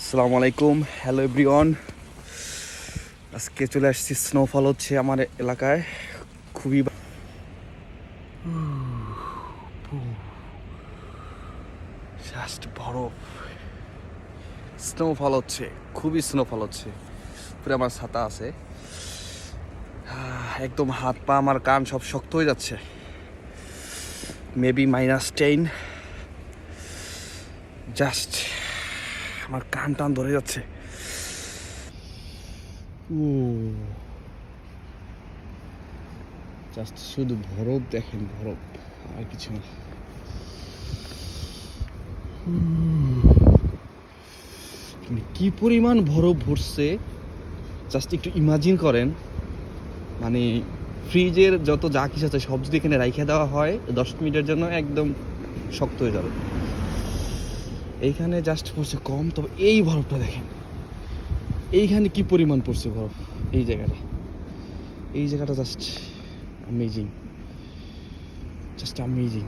আসসালামু আলাইকুম, hello everyone. আজকে চলে আসছি, স্নোফল হচ্ছে আমার এলাকায়। খুবই জাস্ট বরফ, স্নোফল হচ্ছে, খুবই স্নোফল হচ্ছে। পুরো আমার ছাতা আছে, একদম হাত পা আমার কান সব শক্ত হয়ে যাচ্ছে। মেবি -10, জাস্ট আমার কান টান ধরে যাচ্ছে। জাস্ট শুধু বরফ দেখেন, বরফ আর কিছু না। কি পরিমাণ বরফ ভরছে জাস্ট একটু ইমাজিন করেন। মানে ফ্রিজের যত যা কিছু আছে সব যদি এখানে রাইখে দেওয়া হয় 10 মিনিটের জন্য একদম শক্ত হয়ে যাবে। এইখানে জাস্ট পড়ছে কম, তবে এই বরফটা দেখেন, এইখানে কি পরিমাণ পড়ছে বরফ। এই জায়গাটা জাস্ট অ্যামেজিং, জাস্ট অ্যামেজিং।